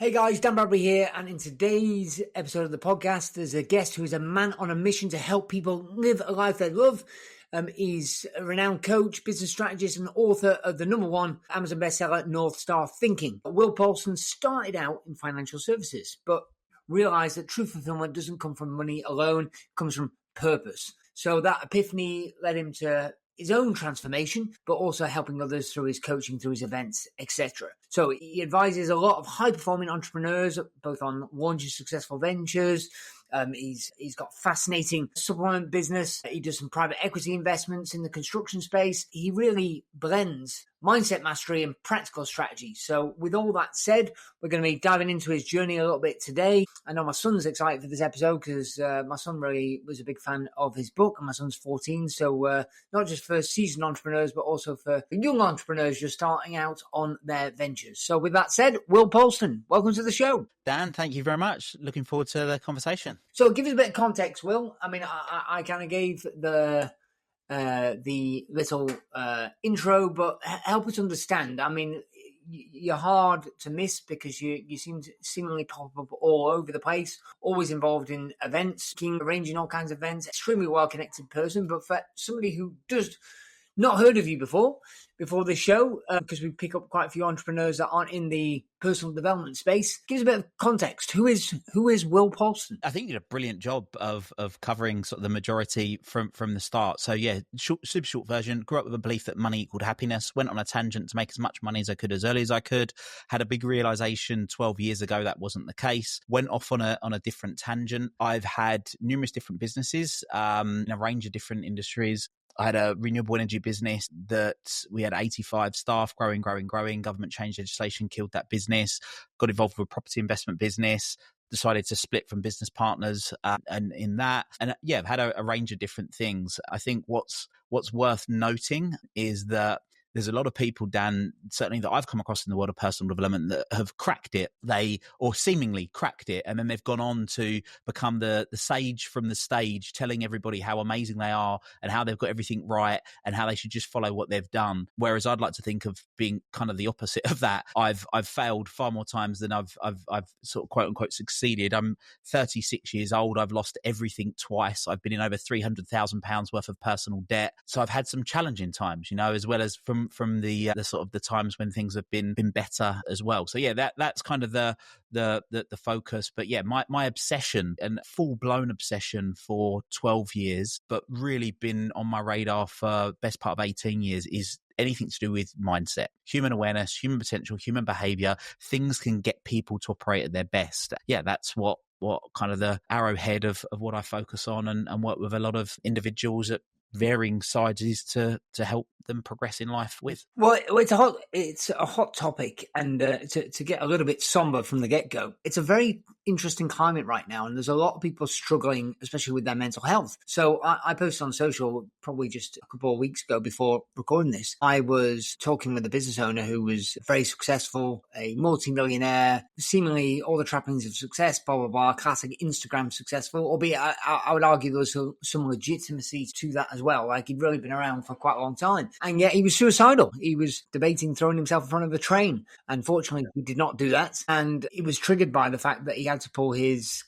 Hey guys, Dan Bradbury here, and in today's episode of the podcast, there's a guest who is a man on a mission to help people live a life they love. He's a renowned coach, business strategist, and author of the #1 Amazon bestseller, North Star Thinking. Will Polston started out in financial services, but realized that true fulfillment doesn't come from money alone, it comes from purpose. So that epiphany led him to his own transformation, but also helping others through his coaching, through his events, etc. So he advises a lot of high-performing entrepreneurs, both on launching successful ventures. He's got fascinating supplement business. He does some private equity investments in the construction space. He really blends mindset mastery and practical strategy. So with all that said, we're going to be diving into his journey a little bit today. I know my son's excited for this episode because my son really was a big fan of his book, and my son's 14. So not just for seasoned entrepreneurs, but also for young entrepreneurs just starting out on their ventures. So with that said, Will Polston, welcome to the show. Dan, thank you very much. Looking forward to the conversation. So give us a bit of context, Will. I mean, I kind of gave the little intro, but help us understand. I mean, you're hard to miss because you seem to seemingly pop up all over the place, always involved in events, arranging all kinds of events, extremely well-connected person. But for somebody who does not heard of you before this show, because we pick up quite a few entrepreneurs that aren't in the personal development space. Give us a bit of context. Who is Will Polston? I think you did a brilliant job of covering sort of the majority from the start. So yeah, super short version. Grew up with a belief that money equaled happiness. Went on a tangent to make as much money as I could as early as I could. Had a big realization 12 years ago that wasn't the case. Went off on a different tangent. I've had numerous different businesses in a range of different industries. I had a renewable energy business that we had 85 staff, growing. Government changed legislation, killed that business. Got involved with a property investment business, decided to split from business partners and in that. And yeah, I've had a range of different things. I think what's worth noting is that there's a lot of people, Dan, certainly that I've come across in the world of personal development that have cracked it, or seemingly cracked it, and then they've gone on to become the sage from the stage, telling everybody how amazing they are and how they've got everything right and how they should just follow what they've done. Whereas I'd like to think of being kind of the opposite of that. I've failed far more times than I've sort of quote unquote succeeded. I'm 36 years old. I've lost everything twice. I've been in over £300,000 worth of personal debt. So I've had some challenging times, as well as from the sort of the times when things have been better as well. So yeah, that's kind of the focus. But yeah, my obsession, and full blown obsession for 12 years, but really been on my radar for best part of 18 years, is anything to do with mindset, human awareness, human potential, human behavior. Things can get people to operate at their best. Yeah, that's what kind of the arrowhead of what I focus on and work with a lot of individuals at varying sizes to help them progress in life with. Well, it's a hot topic, and to get a little bit somber from the get-go, it's a very interesting climate right now, and there's a lot of people struggling, especially with their mental health. So I posted on social probably just a couple of weeks ago before recording this. I was talking with a business owner who was very successful, a multi-millionaire, seemingly all the trappings of success, blah, blah, blah, classic Instagram successful, albeit I would argue there was some legitimacy to that as well. Like, he'd really been around for quite a long time. And yet he was suicidal. He was debating throwing himself in front of a train. Unfortunately, he did not do that. And he was triggered by the fact that he had to pull his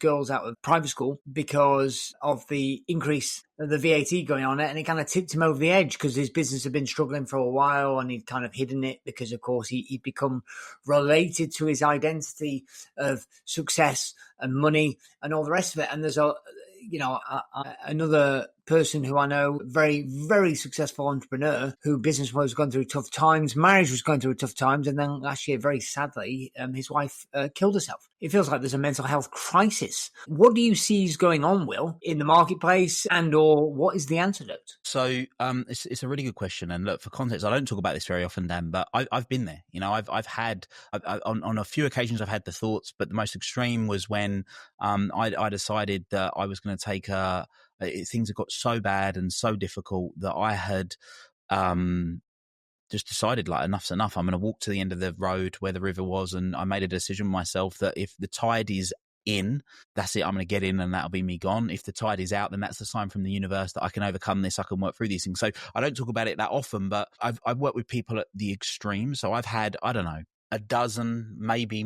girls out of private school because of the increase of the VAT going on it. And it kind of tipped him over the edge because his business had been struggling for a while, and he'd kind of hidden it because, of course, he'd become related to his identity of success and money and all the rest of it. And there's another person who I know, very, very successful entrepreneur, who business was going through tough times, marriage was going through tough times, and then last year, very sadly, his wife killed herself. It feels like there's a mental health crisis. What do you see is going on, Will, in the marketplace, and/or what is the antidote? So it's a really good question. And look, for context, I don't talk about this very often, Dan, but I've been there. I've had on a few occasions I've had the thoughts, but the most extreme was when I decided that I was going to take things had got so bad and so difficult that I had just decided, like, enough's enough. I'm going to walk to the end of the road where the river was, and I made a decision myself that if the tide is in, that's it, I'm going to get in and that'll be me gone. If the tide is out, then that's the sign from the universe that I can overcome this, I can work through these things. So I don't talk about it that often, but I've worked with people at the extreme. So I've had, I don't know, a dozen, maybe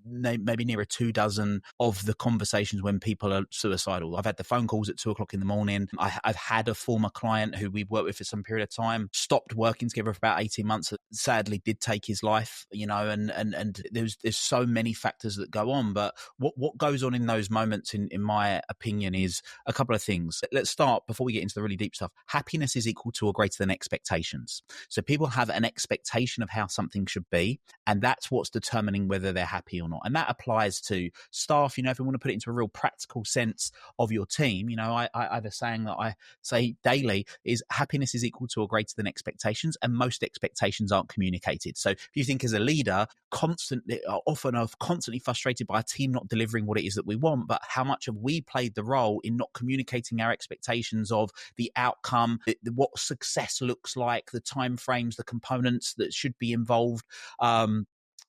nearer 2 dozen of the conversations when people are suicidal. I've had the phone calls at 2:00 in the morning. I've had a former client who we've worked with for some period of time, stopped working together for about 18 months, sadly did take his life, and there's so many factors that go on. But what goes on in those moments, in my opinion, is a couple of things. Let's start, before we get into the really deep stuff. Happiness is equal to or greater than expectations. So people have an expectation of how something should be, and that's what's determining whether they're happy or not. And that applies to staff. If we want to put it into a real practical sense of your team, I have a saying that I say daily is happiness is equal to or greater than expectations, and most expectations aren't communicated. So if you think as a leader, often are constantly frustrated by a team not delivering what it is that we want, but how much have we played the role in not communicating our expectations of the outcome, what success looks like, the timeframes, the components that should be involved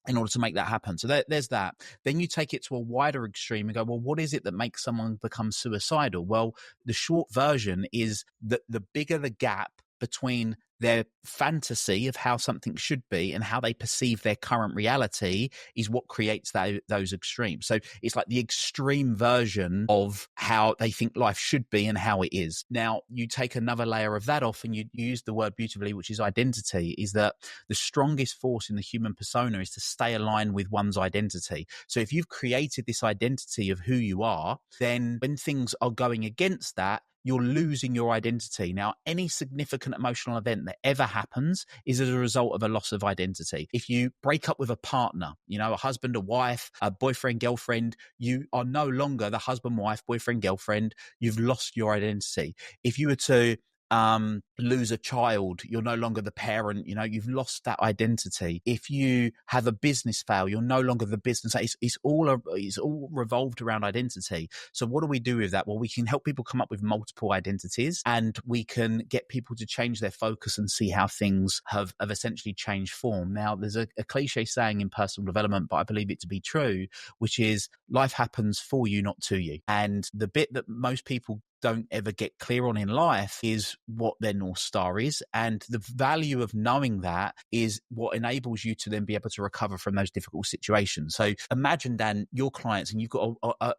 in order to make that happen. So there's that. Then you take it to a wider extreme and go, well, what is it that makes someone become suicidal? Well, the short version is that the bigger the gap between their fantasy of how something should be and how they perceive their current reality is what creates those extremes. So it's like the extreme version of how they think life should be and how it is. Now, you take another layer of that off and you use the word beautifully, which is identity, is that the strongest force in the human persona is to stay aligned with one's identity. So if you've created this identity of who you are, then when things are going against that, you're losing your identity. Now, any significant emotional event that ever happens is as a result of a loss of identity. If you break up with a partner, a husband, a wife, a boyfriend, girlfriend, you are no longer the husband, wife, boyfriend, girlfriend. You've lost your identity. If you were to lose a child, you're no longer the parent, you've lost that identity. If you have a business fail, you're no longer the business. It's all revolved around identity. So what do we do with that? Well, we can help people come up with multiple identities, and we can get people to change their focus and see how things have essentially changed form. Now, there's a cliche saying in personal development, but I believe it to be true, which is life happens for you, not to you. And the bit that most people don't ever get clear on in life is what their North Star is. And the value of knowing that is what enables you to then be able to recover from those difficult situations. So imagine, Dan, your clients, and you've got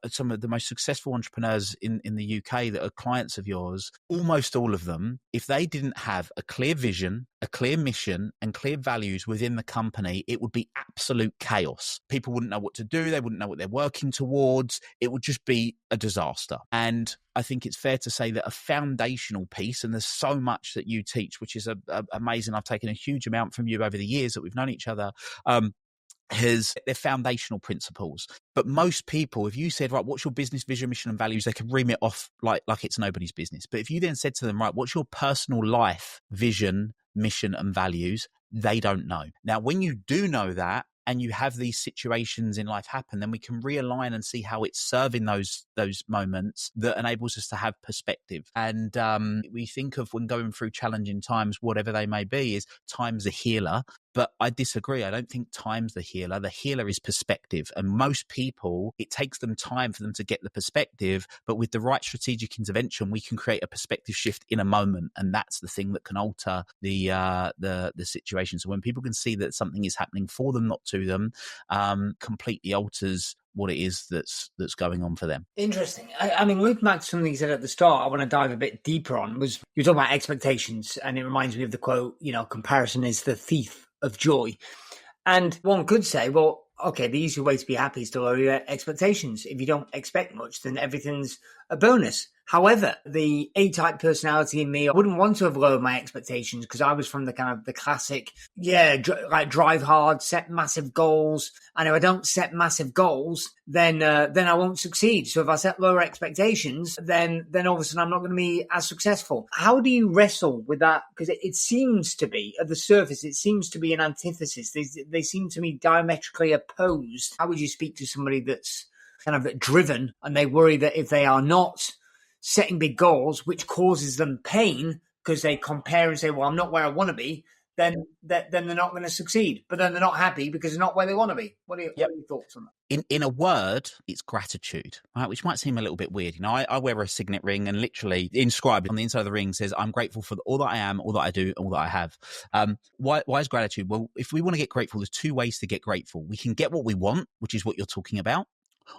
some of the most successful entrepreneurs in the UK that are clients of yours, almost all of them, if they didn't have a clear vision, a clear mission, and clear values within the company, it would be absolute chaos. People wouldn't know what to do. They wouldn't know what they're working towards. It would just be a disaster. And I think it's fair to say that a foundational piece, and there's so much that you teach, which is amazing. I've taken a huge amount from you over the years that we've known each other. They're foundational principles. But most people, if you said, right, what's your business vision, mission, and values, they could ream it off like it's nobody's business. But if you then said to them, right, what's your personal life vision, mission, and values, they don't know. Now, when you do know that, and you have these situations in life happen, then we can realign and see how it's serving those moments that enables us to have perspective. And we think of, when going through challenging times, whatever they may be, is time's a healer. But I disagree. I don't think time's the healer. The healer is perspective. And most people, it takes them time for them to get the perspective. But with the right strategic intervention, we can create a perspective shift in a moment. And that's the thing that can alter the situation. So when people can see that something is happening for them, not to them, completely alters what it is that's going on for them. Interesting. I mean, looking back to something you said at the start, I want to dive a bit deeper on, was you were talking about expectations, and it reminds me of the quote, comparison is the thief of joy. And one could say, well, okay, the easier way to be happy is to lower your expectations. If you don't expect much, then everything's a bonus. However, the A-type personality in me, I wouldn't want to have lowered my expectations, because I was from the kind of the classic, drive hard, set massive goals. And if I don't set massive goals, then I won't succeed. So if I set lower expectations, then all of a sudden I'm not going to be as successful. How do you wrestle with that? Because it seems to be, at the surface, it seems to be an antithesis. They seem to me diametrically opposed. How would you speak to somebody that's kind of driven, and they worry that if they are not setting big goals, which causes them pain because they compare and say, well, I'm not where I want to be, then they're not going to succeed. But then they're not happy because they're not where they want to be. What are your thoughts on that? In a word, it's gratitude, right? Which might seem a little bit weird. I wear a signet ring, and literally inscribed on the inside of the ring says, I'm grateful for all that I am, all that I do, all that I have. Why is gratitude? Well, if we want to get grateful, there's two ways to get grateful. We can get what we want, which is what you're talking about,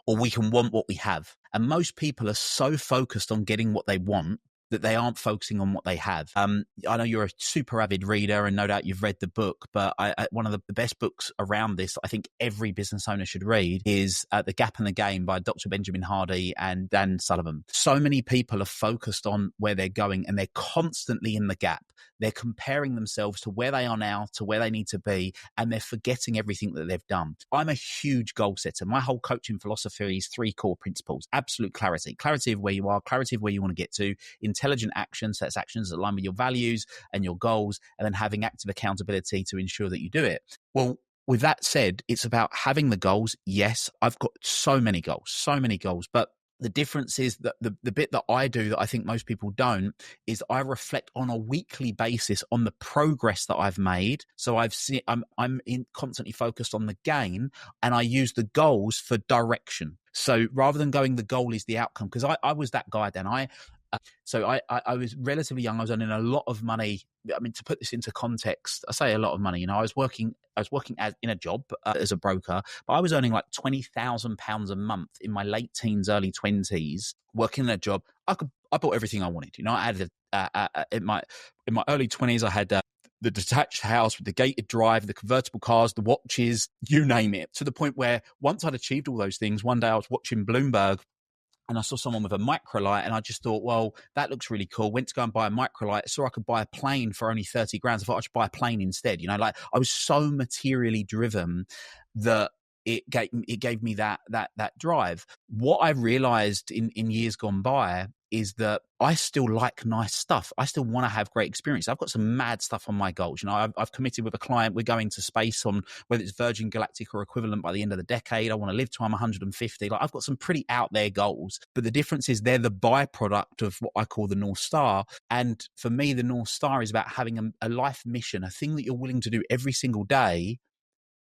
or we can want what we have. And most people are so focused on getting what they want that they aren't focusing on what they have. I know you're a super avid reader, and no doubt you've read the book, but one of the best books around this I think every business owner should read is The Gap and the Game by Dr. Benjamin Hardy and Dan Sullivan. So many people are focused on where they're going, and they're constantly in the gap. They're comparing themselves to where they are now, to where they need to be, and they're forgetting everything that they've done. I'm a huge goal setter. My whole coaching philosophy is 3 core principles: absolute clarity of where you are, clarity of where you want to get to, intelligent actions, so that's actions that align with your values and your goals, and then having active accountability to ensure that you do it. Well, with that said, it's about having the goals. Yes, I've got so many goals, but the difference is that the bit that I do that I think most people don't is I reflect on a weekly basis on the progress that I've made. So I'm constantly focused on the gain, and I use the goals for direction. So rather than going, the goal is the outcome, because I was that guy then. I was relatively young. I was earning a lot of money. I mean, to put this into context, I say a lot of money. I was working in a job as a broker, but I was earning like £20,000 a month in my late teens, early 20s, working in a job. I bought everything I wanted. I had in my early 20s, I had the detached house with the gated drive, the convertible cars, the watches, you name it. To the point where once I'd achieved all those things, one day I was watching Bloomberg, and I saw someone with a microlight, and I just thought, well, that looks really cool. Went to go and buy a microlight, saw I could buy a plane for only 30 grand. I thought I should buy a plane instead. Like, I was so materially driven that it gave me that drive. What I realized in years gone by is that I still like nice stuff. I still want to have great experience. I've got some mad stuff on my goals. I've committed with a client. We're going to space on whether it's Virgin Galactic or equivalent by the end of the decade. I want to live till I'm 150. Like, I've got some pretty out there goals, but the difference is they're the byproduct of what I call the North Star. And for me, the North Star is about having a life mission, a thing that you're willing to do every single day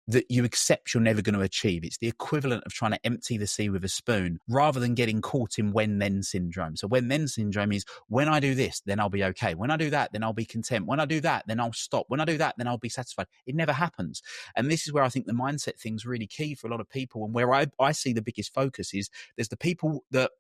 that you accept you're never going to achieve. It's the equivalent of trying to empty the sea with a spoon, rather than getting caught in when-then syndrome. So when-then syndrome is, when I do this, then I'll be okay. When I do that, then I'll be content. When I do that, then I'll stop. When I do that, then I'll be satisfied. It never happens. And this is where I think the mindset thing's really key for a lot of people. And where I see the biggest focus is there's the people that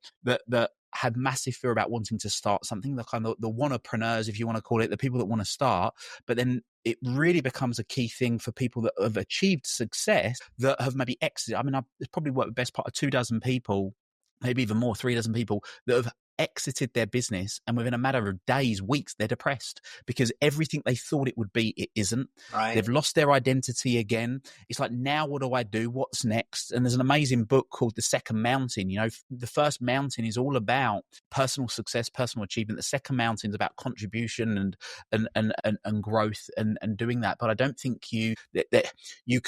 have massive fear about wanting to start something, the kind of the wantrepreneurs, if you want to call it, the people that want to start, but then it really becomes a key thing for people that have achieved success, that have maybe exited. I mean, I've probably worked with best part of 24 people, maybe even more, 36 people that have exited their business, and within a matter of days, weeks, they're depressed because everything they thought it would be, it isn't. Right. They've lost their identity again. It's like, now what do I do? What's next? And there's an amazing book called The Second Mountain. The first mountain is all about personal success, personal achievement. The second mountain is about contribution and growth and doing that. But I don't think that you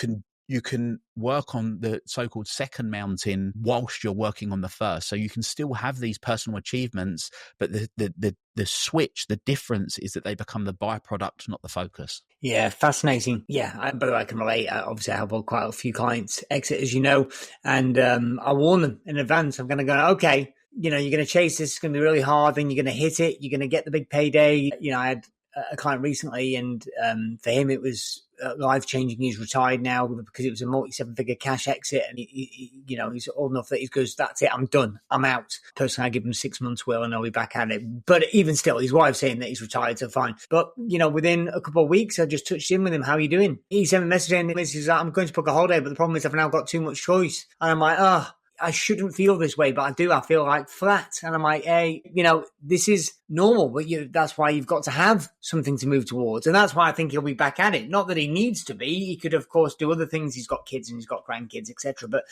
can work on the so-called second mountain whilst you're working on the first. So you can still have these personal achievements, but the switch, the difference is that they become the byproduct, not the focus. Yeah, fascinating. Yeah, by the way, I can relate. Obviously, I have quite a few clients exit, as you know, and I warn them in advance. I'm going to go, okay, you're going to chase this. It's going to be really hard. Then you're going to hit it. You're going to get the big payday. I had a client recently, and for him it was life-changing. He's retired now because it was a multi-7-figure cash exit, and he's old enough that he goes, that's it, I'm done, I'm out. Personally, I give him 6 months will, and I'll be back at it. But even still, his wife's saying that he's retired, so fine. But within a couple of weeks, I just touched in with him. How are you doing? He sent me a message, and he's like, I'm going to book a holiday, but the problem is I've now got too much choice. And I'm like, I shouldn't feel this way, but I do. I feel like flat. And I'm like, hey, this is normal, but that's why you've got to have something to move towards. And that's why I think he'll be back at it. Not that he needs to be. He could, of course, do other things. He's got kids and he's got grandkids, etc. But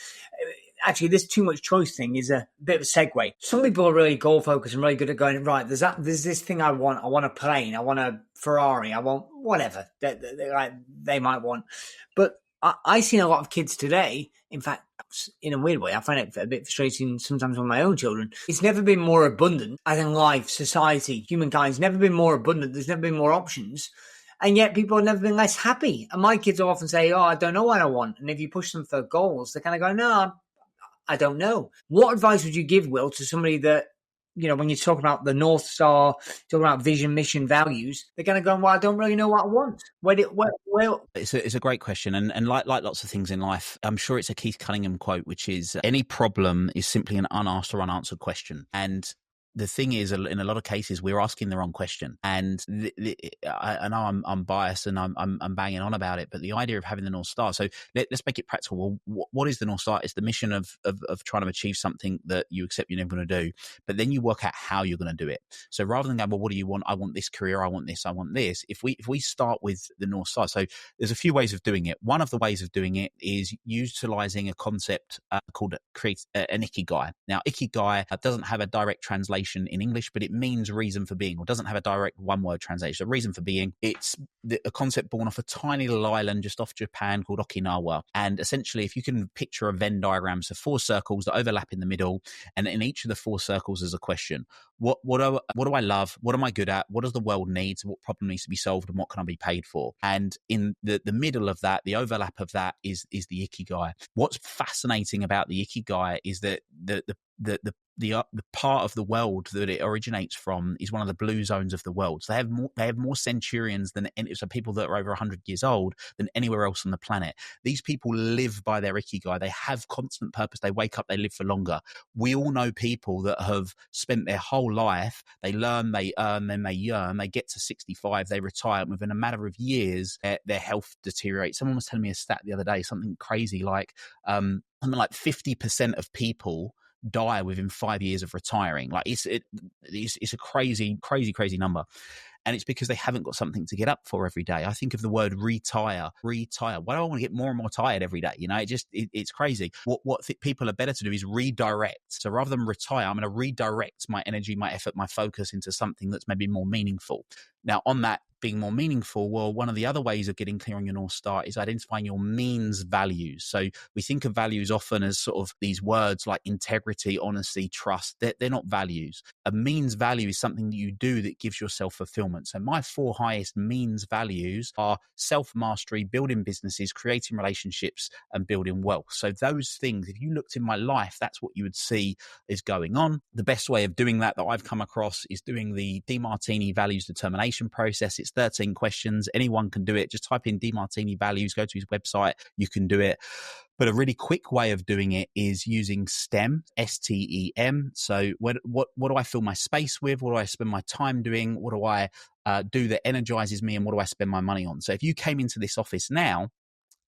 actually, this too much choice thing is a bit of a segue. Some people are really goal focused and really good at going, right, there's this thing I want. I want a plane. I want a Ferrari. I want whatever they might want. But I've seen a lot of kids today. In fact, in a weird way, I find it a bit frustrating sometimes with my own children. It's never been more abundant. I think life, society, humankind's never been more abundant. There's never been more options. And yet people have never been less happy. And my kids often say, oh, I don't know what I want. And if you push them for goals, they kind of go, no, I don't know. What advice would you give, Will, to somebody that, when you're talking about the North Star, talking about vision, mission, values, they're going to go, well, I don't really know what I want. It's a great question. And like lots of things in life, I'm sure it's a Keith Cunningham quote, which is any problem is simply an unasked or unanswered question. And the thing is, in a lot of cases, we're asking the wrong question. And I know I'm biased and I'm banging on about it, but the idea of having the North Star. So let's make it practical. Well, what is the North Star? It's the mission of trying to achieve something that you accept you're never going to do, but then you work out how you're going to do it. So rather than going, well, what do you want? I want this career. I want this. I want this. If we start with the North Star, so there's a few ways of doing it. One of the ways of doing it is utilizing a concept called an ikigai. Now, ikigai doesn't have a direct translation in English, but it means reason for being, or doesn't have a direct one-word translation. So reason for being, it's a concept born off a tiny little island just off Japan called Okinawa. And essentially, if you can picture a Venn diagram, so 4 circles that overlap in the middle, and in each of the 4 circles is a question. What do I love? What am I good at? What does the world need? What problem needs to be solved, and what can I be paid for? And in the middle of that, the overlap of that is the ikigai. What's fascinating about the ikigai is that the part of the world that it originates from is one of the blue zones of the world. So they have more centurions than so people that are over 100 years old than anywhere else on the planet. These people live by their ikigai. They have constant purpose. They wake up, they live for longer. We all know people that have spent their whole life, they learn, they earn, then they yearn, they get to 65, they retire, and within a matter of years, their health deteriorates. Someone was telling me a stat the other day, something crazy like 50% of people die within 5 years of retiring. Like it's a crazy number. And it's because they haven't got something to get up for every day. I think of the word retire. Why do I want to get more and more tired every day? It's crazy. What people are better to do is redirect. So rather than retire, I'm going to redirect my energy, my effort, my focus into something that's maybe more meaningful. Now, on that being more meaningful, well, one of the other ways of getting clear on your North Star is identifying your means values. So we think of values often as sort of these words like integrity, honesty, trust. They're not values. A means value is something that you do that gives yourself fulfillment. So my 4 highest means values are self-mastery, building businesses, creating relationships, and building wealth. So those things, if you looked in my life, that's what you would see is going on. The best way of doing that I've come across is doing the DeMartini values determination process. It's 13 questions. Anyone can do it. Just type in DeMartini values, go to his website. You can do it. But a really quick way of doing it is using STEM, STEM. So what do I fill my space with? What do I spend my time doing? What do I do that energizes me? And what do I spend my money on? So if you came into this office now,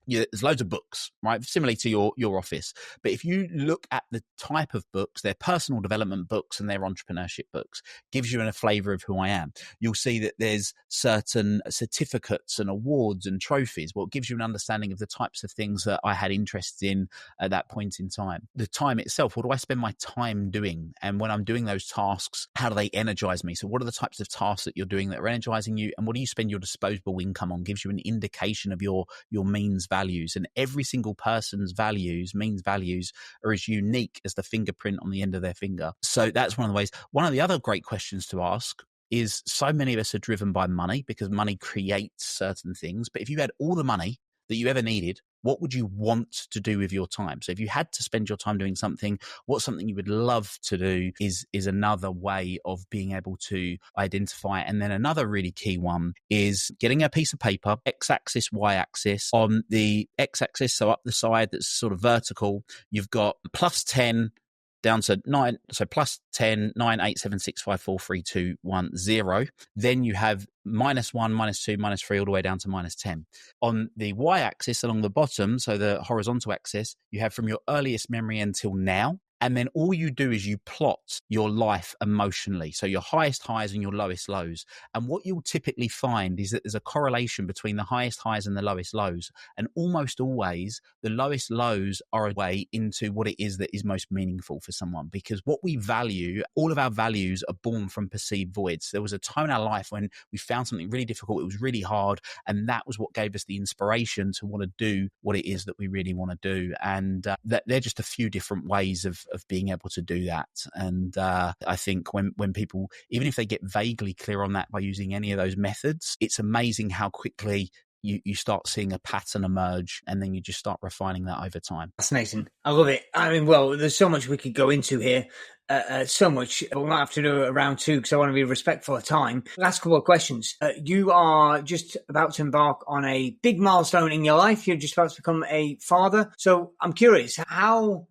there's loads of books, right? Similarly to your office. But if you look at the type of books, they're personal development books and they're entrepreneurship books, gives you a flavor of who I am. You'll see that there's certain certificates and awards and trophies. Well, it gives you an understanding of the types of things that I had interest in at that point in time. The time itself, what do I spend my time doing? And when I'm doing those tasks, how do they energize me? So what are the types of tasks that you're doing that are energizing you? And what do you spend your disposable income on? Gives you an indication of your means values. And every single person's means values are as unique as the fingerprint on the end of their finger. So that's one of the ways. One of the other great questions to ask is, so many of us are driven by money because money creates certain things. But if you had all the money that you ever needed, what would you want to do with your time? So if you had to spend your time doing something, what's something you would love to do is another way of being able to identify. And then another really key one is getting a piece of paper, x-axis, y-axis. On the x-axis, so up the side that's sort of vertical, you've got plus 10 down to 9, so plus 10, 9, 8, 7, 6, 5, 4, 3, 2, 1, 0. Then you have minus 1, minus 2, minus 3, all the way down to minus 10. On the y-axis along the bottom, so the horizontal axis, you have from your earliest memory until now. And then all you do is you plot your life emotionally. So your highest highs and your lowest lows. And what you'll typically find is that there's a correlation between the highest highs and the lowest lows. And almost always the lowest lows are a way into what it is that is most meaningful for someone. Because what we value, all of our values are born from perceived voids. There was a time in our life when we found something really difficult. It was really hard. And that was what gave us the inspiration to want to do what it is that we really want to do. And that they're just a few different ways of of being able to do that. And I think when people, even if they get vaguely clear on that by using any of those methods, it's amazing how quickly you start seeing a pattern emerge, and then you just start refining that over time. Fascinating. I love it. I mean, well, there's so much we could go into here. So much. We'll not have to do a round two because I want to be respectful of time. Last couple of questions. You are just about to embark on a big milestone in your life. You're just about to become a father. So I'm curious, how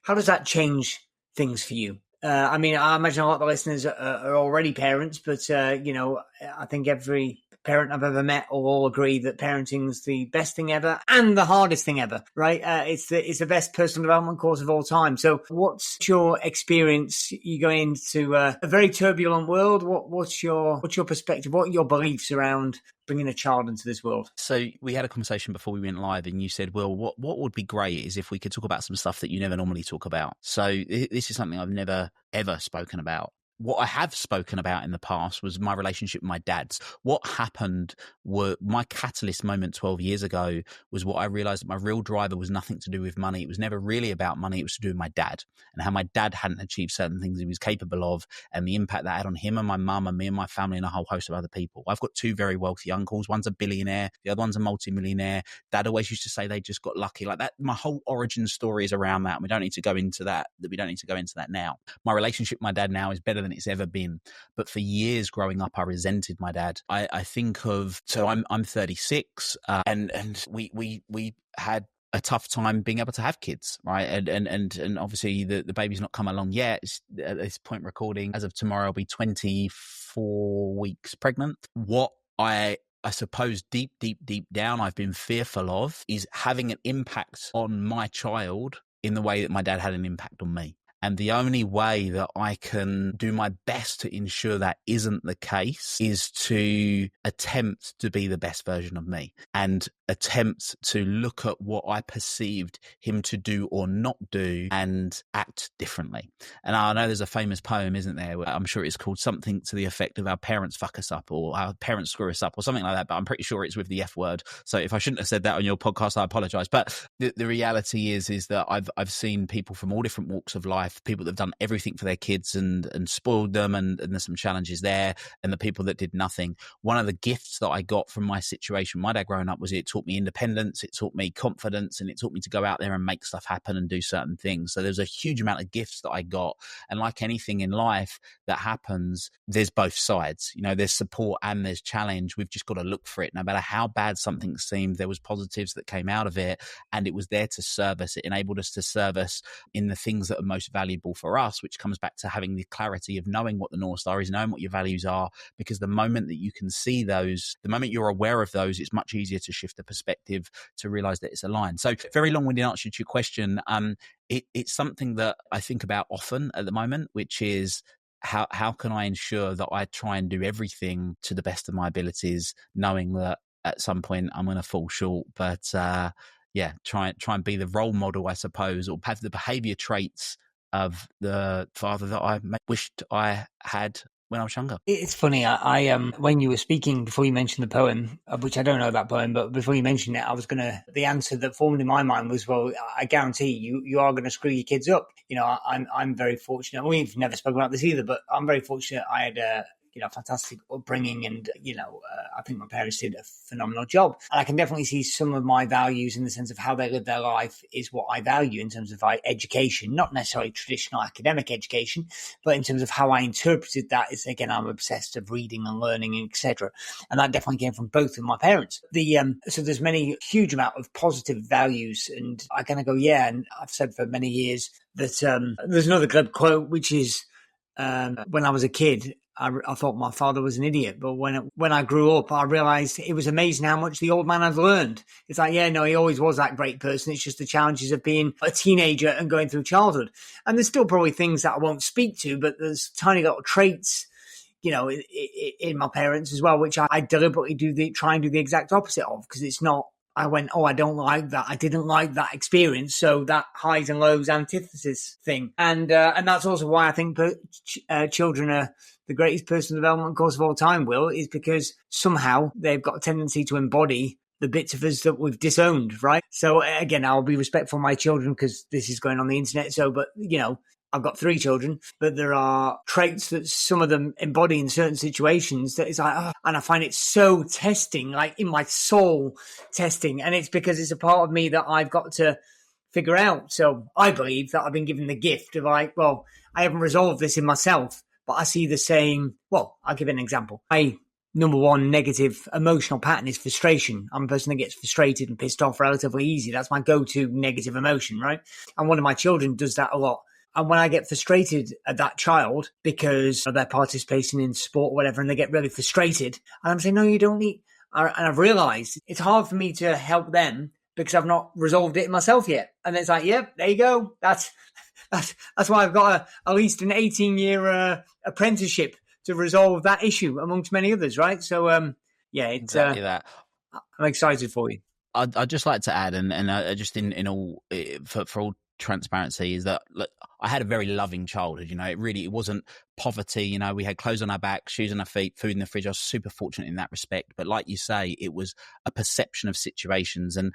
does that change things for you? I mean, I imagine a lot of the listeners are already parents, but, I think every parent I've ever met will all agree that parenting's the best thing ever and the hardest thing ever, right? It's the best personal development course of all time. So what's your experience? You go into a very turbulent world. What's your perspective? What are your beliefs around bringing a child into this world? So we had a conversation before we went live, and you said, well, what would be great is if we could talk about some stuff that you never normally talk about. So this is something I've never, ever spoken about. What I have spoken about in the past was my relationship with my dad. What happened were my catalyst moment 12 years ago was what I realized that my real driver was nothing to do with money. It was never really about money. It was to do with my dad and how my dad hadn't achieved certain things he was capable of, and the impact that had on him and my mum and me and my family and a whole host of other people. I've got two very wealthy uncles. One's a billionaire. The other one's a multimillionaire. Dad always used to say they just got lucky like that. My whole origin story is around that. We don't need to go into that. We don't need to go into that now. My relationship with my dad now is better than it's ever been. But for years growing up, I resented my dad. I think of, so I'm 36, and we had a tough time being able to have kids, right? And obviously the baby's not come along yet. At this point recording, as of tomorrow, I'll be 24 weeks pregnant. What I suppose deep down I've been fearful of is having an impact on my child in the way that my dad had an impact on me. And the only way that I can do my best to ensure that isn't the case is to attempt to be the best version of me and attempt to look at what I perceived him to do or not do and act differently. And I know there's a famous poem, isn't there? I'm sure it's called something to the effect of our parents fuck us up or our parents screw us up or something like that, but I'm pretty sure it's with the F word. So if I shouldn't have said that on your podcast, I apologize. But the reality is that I've seen people from all different walks of life, people that have done everything for their kids and spoiled them, and there's some challenges there, and the people that did nothing. One of the gifts that I got from my situation, my dad growing up, was it taught me independence, it taught me confidence, and it taught me to go out there and make stuff happen and do certain things. So there's a huge amount of gifts that I got. And like anything in life that happens, there's both sides. You know, there's support and there's challenge. We've just got to look for it. No matter how bad something seemed, there was positives that came out of it, and it was there to serve us. It enabled us to serve us in the things that are most valuable for us, which comes back to having the clarity of knowing what the North Star is, knowing what your values are, because the moment that you can see those, the moment you're aware of those, it's much easier to shift the perspective to realize that it's aligned. So very long-winded answer to your question. It's something that I think about often at the moment, which is how can I ensure that I try and do everything to the best of my abilities, knowing that at some point I'm going to fall short, but try and be the role model, I suppose, or have the behavior traits of the father that I wished I had when I was younger. It's funny. I when you were speaking before you mentioned the poem, which I don't know that poem, but before you mentioned it, the answer that formed in my mind was, well, I guarantee you are going to screw your kids up. You know, I'm very fortunate. We've never spoken about this either, but I'm very fortunate. I had fantastic upbringing, and I think my parents did a phenomenal job. And I can definitely see some of my values in the sense of how they live their life is what I value in terms of education, not necessarily traditional academic education, but in terms of how I interpreted that is, again, I'm obsessed of reading and learning, etc. And that definitely came from both of my parents. So there's many huge amount of positive values, and I kind of go, yeah. And I've said for many years that there's another good quote, which is when I was a kid, I thought my father was an idiot, but when I grew up, I realized it was amazing how much the old man had learned. It's like, yeah, no, he always was that great person. It's just the challenges of being a teenager and going through childhood. And there's still probably things that I won't speak to, but there's tiny little traits, in my parents as well, which I deliberately try and do the exact opposite of, because it's not, I went, oh, I don't like that. I didn't like that experience. So that highs and lows antithesis thing. And that's also why I think children are the greatest personal development course of all time, Will, is because somehow they've got a tendency to embody the bits of us that we've disowned, right? So again, I'll be respectful of my children because this is going on the internet. So, but I've got 3 children, but there are traits that some of them embody in certain situations that it's like, and I find it so testing, like in my soul testing. And it's because it's a part of me that I've got to figure out. So I believe that I've been given the gift of I haven't resolved this in myself, but I see the same. Well, I'll give an example. My number one negative emotional pattern is frustration. I'm a person that gets frustrated and pissed off relatively easy. That's my go-to negative emotion, right? And one of my children does that a lot. And when I get frustrated at that child because they're participating in sport or whatever, and they get really frustrated, and I'm saying, no, you don't need, and I've realized it's hard for me to help them because I've not resolved it myself yet. And it's like, yep, there you go. That's why I've got at least an 18-year apprenticeship to resolve that issue amongst many others, right? So, it's exactly that. I'm excited for you. I'd just like to add, and just in all for all transparency, is that look, I had a very loving childhood. It wasn't poverty. We had clothes on our back, shoes on our feet, food in the fridge. I was super fortunate in that respect. But like you say, it was a perception of situations, and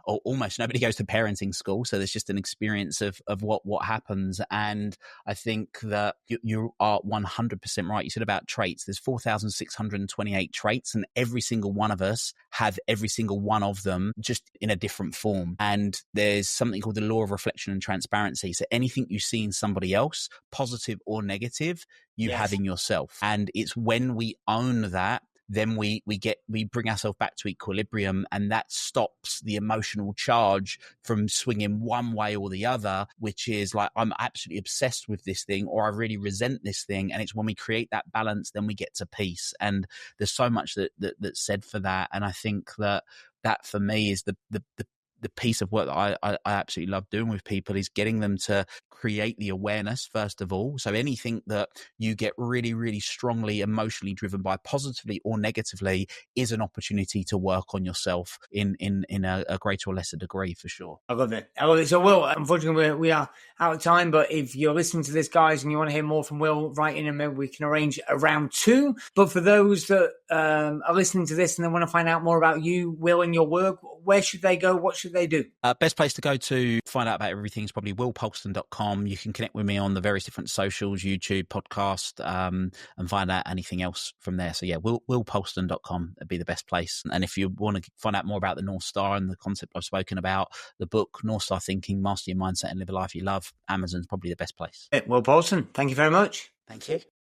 almost nobody goes to parenting school, so there's just an experience of what happens. And I think that you are 100% right. You said about traits. There's 4,628 traits, and every single one of us have every single one of them, just in a different form. And there's something called the law of reflection and transparency. So anything you see in somebody else, positive or negative, you have in yourself. And it's when we own that, then we bring ourselves back to equilibrium, and that stops the emotional charge from swinging one way or the other, which is like, I'm absolutely obsessed with this thing, or I really resent this thing. And it's when we create that balance, then we get to peace. And there's so much that's said for that. And I think that for me is the piece of work that I absolutely love doing with people, is getting them to create the awareness, first of all. So anything that you get really, really strongly emotionally driven by, positively or negatively, is an opportunity to work on yourself in a greater or lesser degree, for sure. I love it. So Will, unfortunately we are out of time, but if you're listening to this, guys, and you want to hear more from Will, write in and maybe we can arrange a round 2. But for those that are listening to this and they want to find out more about you, Will, and your work, where should they go? What should they do? Best place to go to find out about everything is probably willpolston.com. You can connect with me on the various different socials, YouTube, podcast, and find out anything else from there. So willpolston.com would be the best place. And if you want to find out more about the North Star and the concept I've spoken about, the book North Star Thinking, Master Your Mindset and Live a Life You Love, Amazon's probably the best place. Will Polston, thank you very much. Thank you.